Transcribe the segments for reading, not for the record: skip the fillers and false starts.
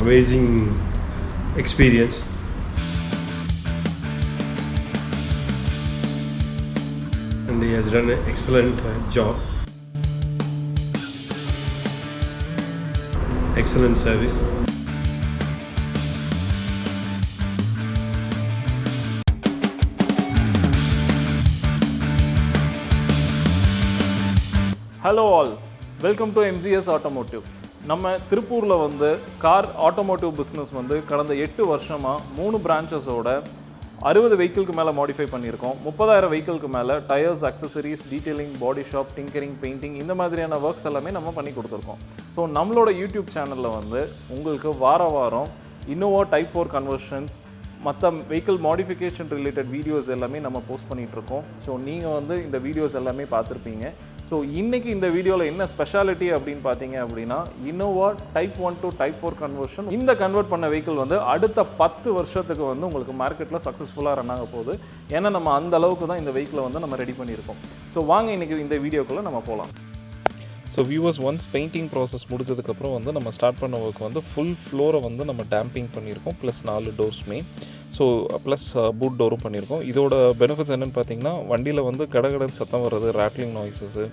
Amazing experience. And he has done an excellent job. Excellent service. Hello all, welcome to MGS Automotive. நம்ம திருப்பூரில் வந்து car automotive business வந்து கடந்த 8 வருஷமாக 3 பிரான்ச்சஸோட 60 வெஹிக்கிளுக்கு மேலே மாடிஃபை பண்ணியிருக்கோம். 30,000 வெஹிக்கிளுக்கு மேலே டயர்ஸ், அக்சசரிஸ், டீட்டெயிலிங், பாடி ஷாப், டிங்கரிங், பெயிண்டிங் இந்த மாதிரியான ஒர்க்ஸ் எல்லாமே நம்ம பண்ணி கொடுத்துருக்கோம். ஸோ நம்மளோட யூடியூப் சேனலில் வந்து உங்களுக்கு வாரம் இன்னோவா டைப் 4 கன்வர்ஷன்ஸ், மற்ற வெஹிக்கிள் மாடிஃபிகேஷன் ரிலேட்டட் வீடியோஸ் எல்லாமே நம்ம போஸ்ட் பண்ணிகிட்ருக்கோம். ஸோ நீங்கள் வந்து இந்த வீடியோஸ் எல்லாமே பார்த்துருப்பீங்க. ஸோ இன்றைக்கி இந்த வீடியோவில் என்ன ஸ்பெஷாலிட்டி அப்படின்னு பார்த்தீங்க அப்படின்னா, Innova type 1 to type 4 conversion. இந்த கன்வெர்ட் பண்ண வெஹிக்கிள் வந்து அடுத்த 10 வருஷத்துக்கு வந்து உங்களுக்கு மார்க்கெட்டில் சக்ஸஸ்ஃபுல்லாக ரன் ஆக போகுது. ஏன்னா நம்ம அந்த அளவுக்கு தான் இந்த வெஹிக்கிளை வந்து நம்ம ரெடி பண்ணியிருக்கோம். ஸோ வாங்க இன்றைக்கி இந்த வீடியோக்குள்ளே நம்ம போகலாம். So viewers, once painting process முடிஞ்சதுக்கப்புறம் வந்து நம்ம ஸ்டார்ட் பண்ண ஒர்க் வந்து ஃபுல் ஃப்ளோரை வந்து நம்ம டேம்பிங் பண்ணியிருக்கோம், ப்ளஸ் 4 டோர்ஸுமே. ஸோ ப்ளஸ் பூட் டோரும் பண்ணியிருக்கோம். இதோட பெனிஃபிட்ஸ் என்னென்னு பார்த்தீங்கன்னா, வண்டியில் வந்து கடகடன் சத்தம் வர்றது, ரேட்லிங் நாய்ஸஸு,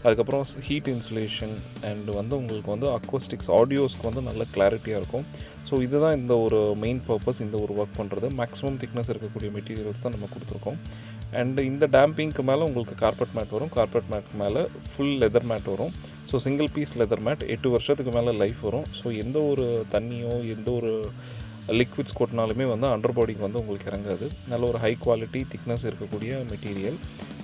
அதுக்கப்புறம் ஹீட் இன்சுலேஷன் அண்ட் வந்து உங்களுக்கு வந்து அக்வஸ்டிக்ஸ், ஆடியோஸ்க்கு வந்து நல்ல கிளாரிட்டியாக இருக்கும். ஸோ இதுதான் இந்த ஒரு மெயின் பர்பஸ், இந்த ஒரு ஒர்க் பண்ணுறது. மேக்ஸிமம் திக்னஸ் இருக்கக்கூடிய மெட்டீரியல்ஸ் தான் நம்ம கொடுத்துருக்கோம். அண்ட் இந்த டேம்பிங்க்கு மேலே உங்களுக்கு கார்பெட் மேட் வரும். கார்பெட் மேட்க்கு மேலே ஃபுல் லெதர் மேட் வரும். So single piece leather mat 8 வருஷத்துக்கு மேலே லைஃப் வரும். ஸோ எந்த ஒரு தண்ணியோ எந்த ஒரு லிக்விட்ஸ் கொட்டினாலுமே வந்து அண்டர் பாடிக்கு வந்து உங்களுக்கு இறங்காது. நல்ல ஒரு ஹை குவாலிட்டி திக்னஸ் இருக்கக்கூடிய மெட்டீரியல்.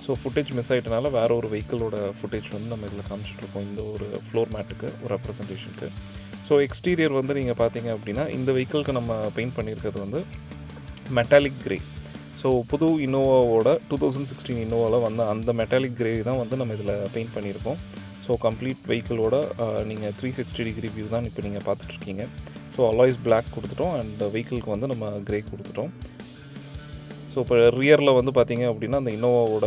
ஸோ ஃபுட்டேஜ் மிஸ் ஆகிட்டனால வேறு ஒரு வெஹிக்கிளோட ஃபுட்டேஜ் வந்து நம்ம இதில் காமிச்சிட்ருக்கோம், இந்த ஒரு ஃப்ளோர் மேட்டுக்கு, ஒரு ரெப்ரசன்டேஷனுக்கு. ஸோ எக்ஸ்டீரியர் வந்து நீங்கள் பார்த்தீங்க அப்படின்னா, இந்த வெஹிக்கிளுக்கு நம்ம பெயிண்ட் பண்ணியிருக்கிறது வந்து மெட்டாலிக் கிரே. ஸோ புது இன்னோவாவோட 2016 இன்னோவாவில் வந்து அந்த மெட்டாலிக் கிரே தான் வந்து நம்ம இதில் பெயிண்ட் பண்ணியிருக்கோம். ஸோ கம்ப்ளீட் வெஹிக்கிளோட நீங்கள் 360 டிகிரி வியூ தான் இப்போ நீங்கள் பார்த்துட்ருக்கீங்க. ஸோ அலாய்ஸ் பிளாக் கொடுத்துட்டோம் அண்ட் வெஹிக்கிளுக்கு வந்து நம்ம கிரே கொடுத்துட்டோம். ஸோ இப்போ ரியரில் வந்து பார்த்தீங்க அப்படின்னா, அந்த இன்னோவாவோட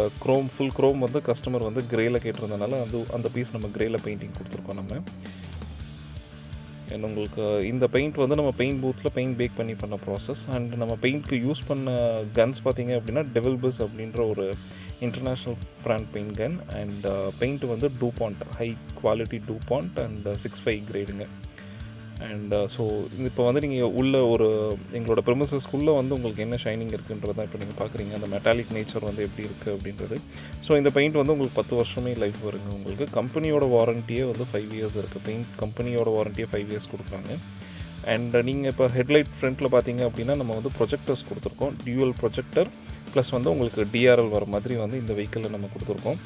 ஃபுல் க்ரோம் வந்து கஸ்டமர் வந்து கிரேயில் கேட்டிருந்தனால அந்த பீஸ் நம்ம கிரேயில் பெயிண்டிங் கொடுத்துருக்கோம் நம்ம. அண்ட் உங்களுக்கு இந்த பெயிண்ட் வந்து நம்ம பெயிண்ட் பூத்தில் பெயிண்ட் பேக் பண்ண ப்ராசஸ். அண்ட் நம்ம பெயிண்ட்க்கு யூஸ் பண்ண கன்ஸ் பார்த்தீங்க அப்படின்னா, டெவில் பிஸ் அப்படின்ற ஒரு international brand paint gun. And paint வந்து DuPont, high quality DuPont and 6.5 கிரேடுங்க. அண்ட் ஸோ இப்போ வந்து நீங்கள் உள்ள ஒரு எங்களோட ப்ரெமிசஸ்க்குள்ளே வந்து உங்களுக்கு என்ன ஷைனிங் இருக்குன்றது தான் இப்போ நீங்கள் பார்க்குறீங்க. அந்த மெட்டாலிக் நேச்சர் வந்து எப்படி இருக்குது அப்படின்றது. ஸோ இந்த பெயிண்ட் வந்து உங்களுக்கு 10 வருஷமே லைஃப் வருங்க. உங்களுக்கு கம்பெனியோட வாரண்டியே வந்து 5 இயர்ஸ் இருக்குது. பெயிண்ட் கம்பெனியோட வாரண்டியே 5 இயர்ஸ் கொடுக்குறாங்க. அண்ட் நீங்கள் இப்போ ஹெட்லைட் ஃப்ரண்ட்டில் பார்த்தீங்க அப்படின்னா, நம்ம வந்து ப்ரொஜெக்டர்ஸ் கொடுத்துருக்கோம். டியூவல் ப்ரொஜெக்டர் ப்ளஸ் வந்து உங்களுக்கு டிஆர்எல் வர மாதிரி வந்து இந்த வெஹிக்கிளில் நம்ம கொடுத்துருக்கோம்.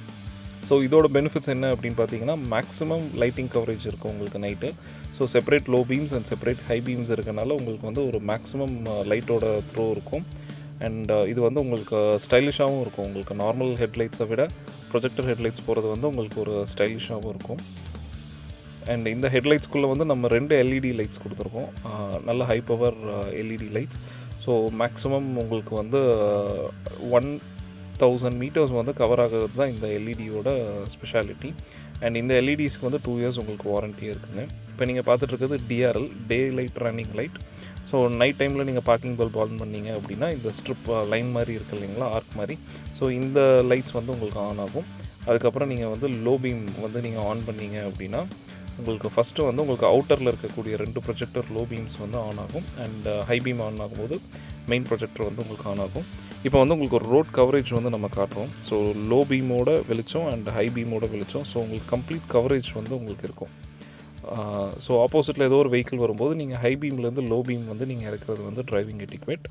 ஸோ இதோட பெனிஃபிட்ஸ் என்ன அப்படின்னு பார்த்தீங்கன்னா, மேக்ஸிமம் லைட்டிங் கவரேஜ் இருக்கும் உங்களுக்கு night. So separate low beams and separate high beams இருக்கனால உங்களுக்கு வந்து ஒரு மேக்ஸிமம் லைட்டோட த்ரோ இருக்கும். அண்ட் இது வந்து உங்களுக்கு ஸ்டைலிஷாகவும் இருக்கும். உங்களுக்கு நார்மல் ஹெட்லைட்ஸை விட ப்ரொஜெக்டர் ஹெட்லைட்ஸ் போகிறது வந்து உங்களுக்கு ஒரு ஸ்டைலிஷாகவும் இருக்கும். அண்ட் இந்த ஹெட்லைட்ஸ்குள்ளே வந்து நம்ம 2 எல்இடி லைட்ஸ் கொடுத்துருக்கோம், நல்ல high power LED lights. So maximum உங்களுக்கு வந்து 1000 மீட்டர்ஸ் வந்து கவர் ஆகிறது தான் இந்த எல்இடியோட ஸ்பெஷாலிட்டி. அண்ட் இந்த எல்இடிஸ்க்கு வந்து 2 இயர்ஸ் உங்களுக்கு வாரண்டியே இருக்குங்க. இப்போ நீங்கள் பார்த்துட்ருக்கிறது DRL, day light running light. So night டைமில் நீங்கள் பார்க்கிங் பல்ப் ஆன் பண்ணிங்க அப்படின்னா, இந்த ஸ்ட்ரிப் லைன் மாதிரி இருக்குது இல்லைங்களா, ஆர்க் மாதிரி. ஸோ இந்த லைட்ஸ் வந்து உங்களுக்கு ஆன் ஆகும். அதுக்கப்புறம் நீங்கள் வந்து லோ பீம் வந்து நீங்கள் ஆன் பண்ணிங்க அப்படின்னா, உங்களுக்கு ஃபஸ்ட்டு வந்து உங்களுக்கு அவுட்டரில் இருக்கக்கூடிய 2 ப்ரொஜெக்டர் லோ பீம்ஸ் வந்து ஆன் ஆகும். அண்ட் ஹை பீம் ஆன் ஆகும்போது மெயின் ப்ரொஜெக்டர் வந்து உங்களுக்கு ஆன் ஆகும். இப்போ வந்து உங்களுக்கு ஒரு ரோட் கவரேஜ் வந்து நம்ம காட்டுறோம். ஸோ லோ பீமோட வெளிச்சம் அண்ட் ஹை பீமோட வெளிச்சம். ஸோ உங்களுக்கு கம்ப்ளீட் கவரேஜ் வந்து உங்களுக்கு இருக்கும். ஸோ ஆப்போசிட்டில் ஏதோ ஒரு வெஹிக்கிள் வரும்போது நீங்கள் ஹை பீம்லேருந்து லோ பீம் வந்து நீங்கள் இறக்குறது வந்து டிரைவிங் எட்டிக்வேட்.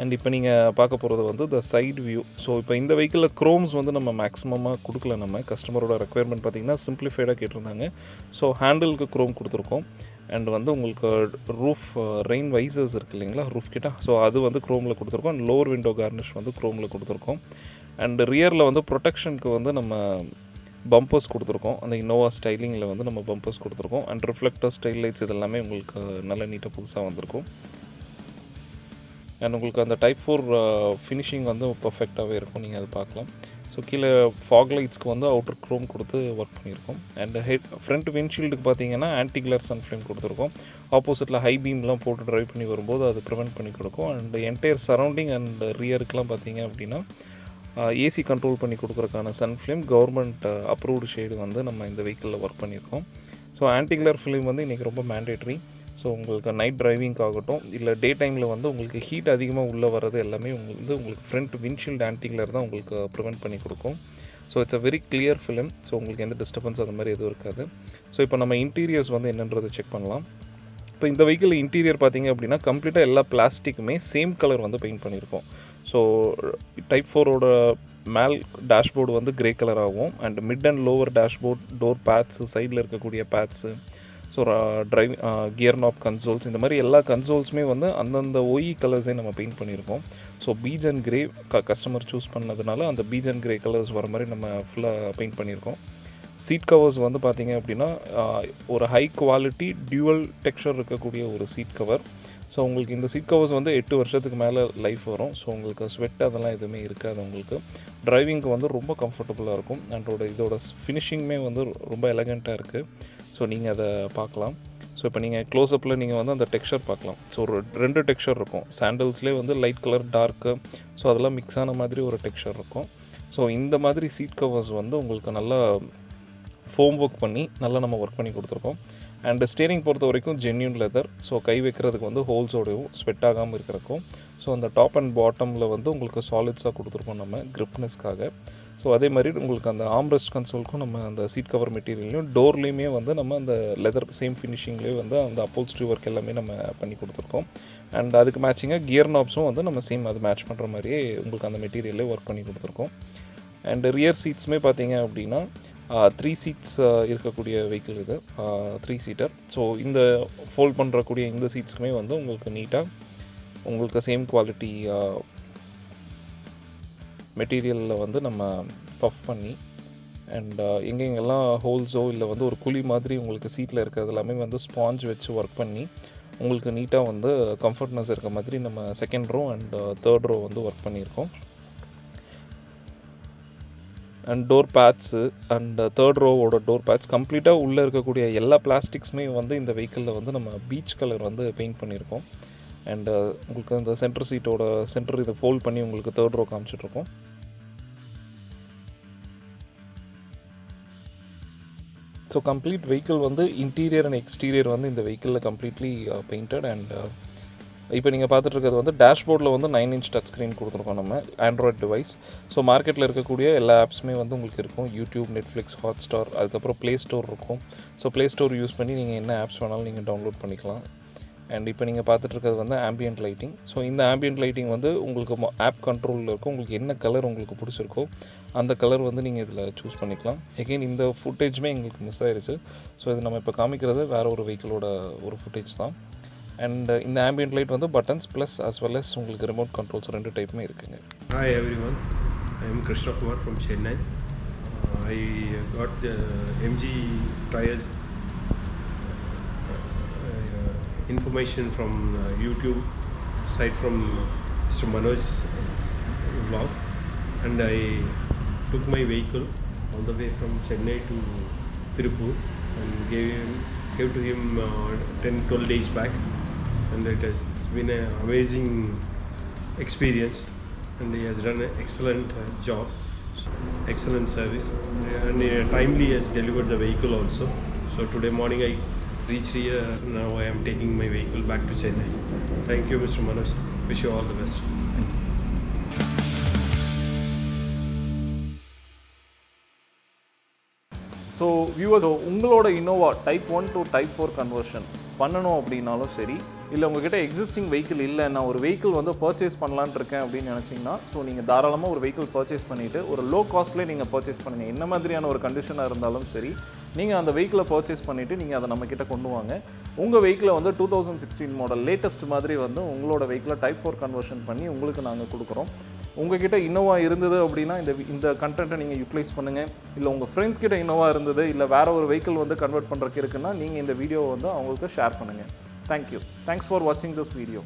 அண்ட் இப்போ நீங்கள் பார்க்க போகிறது வந்து த சைடு வியூ. ஸோ இப்போ இந்த வெஹிக்கிளில் க்ரோம்ஸ் வந்து நம்ம மேக்ஸிமமாக கொடுக்கல. நம்ம கஸ்டமரோட ரெக்குயர்மெண்ட் பார்த்திங்கன்னா சிம்பிளிஃபைடாக கேட்டிருந்தாங்க. ஸோ ஹேண்டிலுக்கு க்ரோம் கொடுத்துருக்கோம். அண்ட் வந்து உங்களுக்கு ரூஃப் ரெயின் வைசர்ஸ் இருக்குது இல்லைங்களா, ரூஃப் கிட்ட, ஸோ அது வந்து க்ரோமில் கொடுத்துருக்கோம். அண்ட் லோவர் விண்டோ கார்னிஷ் வந்து க்ரோமில் கொடுத்துருக்கோம். அண்ட் ரியரில் வந்து ப்ரொடெக்ஷனுக்கு வந்து நம்ம பம்பர்ஸ் கொடுத்துருக்கோம். அந்த இன்னோவா ஸ்டைலிங்கில் வந்து நம்ம பம்பர்ஸ் கொடுத்துருக்கோம். அண்ட் ரிஃப்ளெக்டர், ஸ்டைல் லைட்ஸ் இதெல்லாமே உங்களுக்கு நல்ல நீட்டாக புதுசாக வந்திருக்கும். அண்ட் உங்களுக்கு அந்த டைப் 4 ஃபினிஷிங் வந்து பர்ஃபெக்டாகவே இருக்கும், நீங்கள் அதை பார்க்கலாம். ஸோ கீழே ஃபாக் லைட்ஸ்க்கு வந்து அவுட்டர் க்ரோம் கொடுத்து ஒர்க் பண்ணியிருக்கோம். அண்ட் ஃப்ரண்ட் விண்ட்ஷீல்டுக்கு பார்த்தீங்கன்னா ஆன்டி கிளர் சன் ஃப்ளேம் கொடுத்துருக்கோம். ஆப்போசிட்டில் ஹை பீம்லாம் போட்டு ட்ரைவ் பண்ணி வரும்போது அது ப்ரிவெண்ட் பண்ணி கொடுக்கும். அண்ட் என்டையர் சரௌண்டிங் அண்ட் ரியருக்குலாம் பார்த்தீங்க அப்படின்னா ஏசி கண்ட்ரோல் பண்ணி கொடுக்குறக்கான sun flame government approved shade வந்து நம்ம இந்த வெஹிக்கிளில் ஒர்க் பண்ணியிருக்கோம். ஸோ ஆன்டி கிளர் ஃபிலிம் வந்து இன்றைக்கி ரொம்ப மேண்டேட்ரி. ஸோ உங்களுக்கு நைட் டிரைவிங்க் ஆகட்டும் இல்லை டே டைமில் வந்து உங்களுக்கு ஹீட் அதிகமாக உள்ளே வர்றது எல்லாமே உங்களுக்கு ஃப்ரண்ட் விண்ட்ஷீல்டு ஆன்டி கிளர் தான் உங்களுக்கு ப்ரிவெண்ட் பண்ணி கொடுக்கும். So it's a very clear film. So உங்களுக்கு எந்த டிஸ்டர்பன்ஸ் அந்த மாதிரி எதுவும் இருக்காது. ஸோ இப்போ நம்ம இன்டீரியர்ஸ் வந்து என்னன்றதை செக் பண்ணலாம். இப்போ இந்த வெஹிக்கிள் இன்டீரியர் பார்த்திங்க அப்படின்னா கம்ப்ளீட்டாக எல்லா பிளாஸ்டிக்குமே சேம் கலர் வந்து பெயிண்ட் பண்ணியிருக்கோம். ஸோ டைப் 4ஓட மேல் டேஷ்போர்டு வந்து கிரே கலர் ஆகும். And mid and lower dashboard door pads சைடில் இருக்கக்கூடிய பேட்ஸு ஸோ கியர் நாப் கன்சோல்ஸ் இந்த மாதிரி எல்லா கன்சோல்ஸுமே வந்து அந்தந்த OE கலர்ஸே நம்ம பெயிண்ட் பண்ணியிருக்கோம். So beach and grey customer choose பண்ணதுனால அந்த பீச் அண்ட் கிரே கலர்ஸ் வர மாதிரி நம்ம ஃபுல்லாக பெயிண்ட் பண்ணியிருக்கோம். சீட் கவர்ஸ் வந்து பார்த்திங்க அப்படின்னா ஒரு ஹை குவாலிட்டி டியூவல் டெக்ஸ்சர் இருக்கக்கூடிய ஒரு சீட் கவர். ஸோ உங்களுக்கு இந்த சீட் கவர்ஸ் வந்து 8 வருஷத்துக்கு மேலே லைஃப் வரும். ஸோ உங்களுக்கு ஸ்வெட் அதெல்லாம் எதுவுமே இருக்காது. உங்களுக்கு டிரைவிங்க்கு வந்து ரொம்ப கம்ஃபர்டபுளாக இருக்கும். அண்ட் இதோட ஃபினிஷிங்குமே வந்து ரொம்ப எலகண்ட்டாக இருக்குது. ஸோ நீங்கள் அதை பார்க்கலாம். ஸோ இப்போ நீங்கள் க்ளோஸ்அப்பில் நீங்கள் வந்து அந்த டெக்ஸ்சர் பார்க்கலாம். ஸோ ஒரு 2 டெக்ஸ்சர் இருக்கும். சாண்டல்ஸ்லேயே வந்து லைட் கலர் டார்க்கு ஸோ அதெல்லாம் மிக்ஸ் ஆன மாதிரி ஒரு டெக்ஸ்சர் இருக்கும். ஸோ இந்த மாதிரி சீட் கவர்ஸ் வந்து உங்களுக்கு நல்லா ஃபோம் ஒர்க் பண்ணி நல்லா நம்ம ஒர்க் பண்ணி கொடுத்துருக்கோம். அண்ட் ஸ்டேரிங் பொறுத்த வரைக்கும் ஜென்யூன் லெதர். ஸோ கை வைக்கிறதுக்கு வந்து ஹோல்ஸோடையும் ஸ்வெட் ஆகாமல் இருக்கிறக்கும். ஸோ அந்த டாப் அண்ட் பாட்டமில் வந்து உங்களுக்கு சாலிட்ஸாக கொடுத்துருக்கோம் நம்ம கிரிப்னஸ்க்காக. ஸோ அதே மாதிரி உங்களுக்கு அந்த ஆம்ரெஸ்ட் கன்சோலுக்கும் நம்ம அந்த சீட் கவர் மெட்டீரியல்லையும் டோர்லேயுமே வந்து நம்ம அந்த லெதர் சேம் ஃபினிஷிங்லேயே வந்து அந்த அப்போல்ஸ்ட்ரி ஒர்க் எல்லாமே நம்ம பண்ணி கொடுத்துருக்கோம். அண்ட் அதுக்கு மேட்சிங்காக கியர் நாப்ஸும் வந்து நம்ம சேம் அது மேட்ச் பண்ணுற மாதிரியே உங்களுக்கு அந்த மெட்டீரியல்லே ஒர்க் பண்ணி கொடுத்துருக்கோம். அண்ட் ரியர் சீட்ஸுமே பார்த்தீங்க அப்படின்னா 3 சீட்ஸ் இருக்கக்கூடிய வெஹிக்கிள் இது 3 சீட்டர். ஸோ இந்த ஃபோல்ட் பண்ணுறக்கூடிய இந்த சீட்ஸுக்குமே வந்து உங்களுக்கு நீட்டாக உங்களுக்கு சேம் குவாலிட்டி மெட்டீரியலில் வந்து நம்ம பஃப் பண்ணி அண்ட் எங்கெங்கெல்லாம் ஹோல்ஸோ இல்லை வந்து ஒரு குழி மாதிரி உங்களுக்கு சீட்டில் இருக்கிறது எல்லாமே வந்து ஸ்பாஞ்ச் வச்சு ஒர்க் பண்ணி உங்களுக்கு நீட்டாக வந்து கம்ஃபர்ட்னஸ் இருக்க மாதிரி நம்ம second row and third row வந்து ஒர்க் பண்ணியிருக்கோம். And door pads and third ரோவோட டோர் பேட்ஸ் கம்ப்ளீட்டாக உள்ளே இருக்கக்கூடிய எல்லா பிளாஸ்டிக்ஸுமே வந்து இந்த வெஹிக்கிளில் வந்து நம்ம பீச் கலர் வந்து பெயிண்ட் பண்ணியிருக்கோம். அண்ட் உங்களுக்கு அந்த சென்டர் சீட்டோட சென்டர் இதை ஃபோல்ட் பண்ணி உங்களுக்கு தேர்ட் ரோ காமிச்சிட்ருக்கோம். ஸோ கம்ப்ளீட் வெஹிக்கிள் வந்து இன்டீரியர் அண்ட் எக்ஸ்டீரியர் வந்து இந்த வெஹிக்கிளில் கம்ப்ளீட்லி பெயிண்டட். அண்ட் இப்போ நீங்கள் பார்த்துட்ருக்கிறது வந்து டேஷ்போர்டில் வந்து 9 inch டச் ஸ்க்ரீன் கொடுத்துருக்கோம் நம்ம ஆண்ட்ராய்ட் டிவைஸ். ஸோ மார்க்கெட்டில் இருக்கக்கூடிய எல்லா ஆப்ஸுமே வந்து உங்களுக்கு இருக்கும். யூடியூப், நெட்ஃப்ளிக்ஸ், ஹாட்ஸ்டார், அதுக்கப்புறம் ப்ளே ஸ்டோர் இருக்கும். ஸோ ப்ளே ஸ்டோர் யூஸ் பண்ணி நீங்கள் என்ன ஆப்ஸ் வேணாலும் நீங்கள் டவுன்லோட் பண்ணிக்கலாம். அண்ட் இப்போ நீங்கள் பார்த்துட்ருக்கிறது வந்து ஆம்பியன்ட் லைட்டிங். ஸோ இந்த ஆம்பியன்ட் லைட்டிங் வந்து உங்களுக்கு ஆப் கண்ட்ரோலில் இருக்கும். உங்களுக்கு என்ன கலர் உங்களுக்கு பிடிச்சிருக்கோ அந்த கலர் வந்து நீங்கள் இதில் சூஸ் பண்ணிக்கலாம். எகெயின் இந்த ஃபுட்டேஜுமே எங்களுக்கு மிஸ் ஆயிடுச்சு. ஸோ இது நம்ம இப்போ காமிக்கிறது வேறு ஒரு வெஹிக்கிளோட ஒரு ஃபுட்டேஜ் தான். அண்ட் இந்த ஆம்பியன்ட் லைட் வந்து buttons plus as well as உங்களுக்கு ரிமோட் கண்ட்ரோல்ஸ் 2 டைப்புமே இருக்குங்க. Hi everyone, I am Krishnakumar from Chennai. I got the MG tires information from YouTube site from Mr. Manoj's vlog, and I took my vehicle all the way from Chennai to Tirupur and gave to him 10-12 days back, and it has been an amazing experience, and he has done an excellent job, excellent service, and timely has delivered the vehicle also. So today morning I reached here. Now I am taking my vehicle back to Chennai. Thank you, Mr. Manoj. Wish you all the best. Thank you. So viewers, உங்களோட Innova type 1 to type 4 conversion பண்ணணும் அப்படின்னாலும் சரி, இல்லை உங்ககிட்ட existing vehicle இல்லை, நான் ஒரு vehicle வந்து பர்ச்சேஸ் பண்ணலான்னு இருக்கேன் அப்படின்னு நினச்சிங்கன்னா, ஸோ நீங்கள் தாராளமாக ஒரு வெஹிக்கிள் பர்ச்சேஸ் பண்ணிவிட்டு ஒரு லோ காஸ்ட்லேயே நீங்கள் பர்ச்சேஸ் பண்ணுங்கள். என்ன மாதிரியான ஒரு கண்டிஷனாக இருந்தாலும் சரி, நீங்கள் அந்த வெஹிக்கிளை பர்ச்சேஸ் பண்ணிவிட்டு நீங்கள் அதை நம்மக்கிட்ட கொண்டு வாங்க. உங்கள் வெஹிக்கிளை வந்து 2016 மாடல் லேட்டஸ்ட் மாதிரி வந்து உங்களோட வெஹிக்கிளை டைப் 4 கன்வர்ஷன் பண்ணி உங்களுக்கு நாங்கள் கொடுக்குறோம். உங்ககிட்ட இன்னோவா இருந்தது அப்படின்னா இந்த கண்டென்ட்டை நீங்கள் யூட்டிலைஸ் பண்ணுங்கள். இல்லை உங்கள் ஃப்ரெண்ட்ஸ் கிட்ட இன்னோவா இருந்தது, இல்லை வேறு ஒரு வெஹிக்கிள் வந்து கன்வெர்ட் பண்ணுறதுக்கு இருக்குன்னா நீங்கள் இந்த வீடியோவை வந்து அவங்களுக்கு ஷேர் பண்ணுங்கள். தேங்க்யூ. தேங்க்ஸ் ஃபார் வாட்சிங் திஸ் வீடியோ.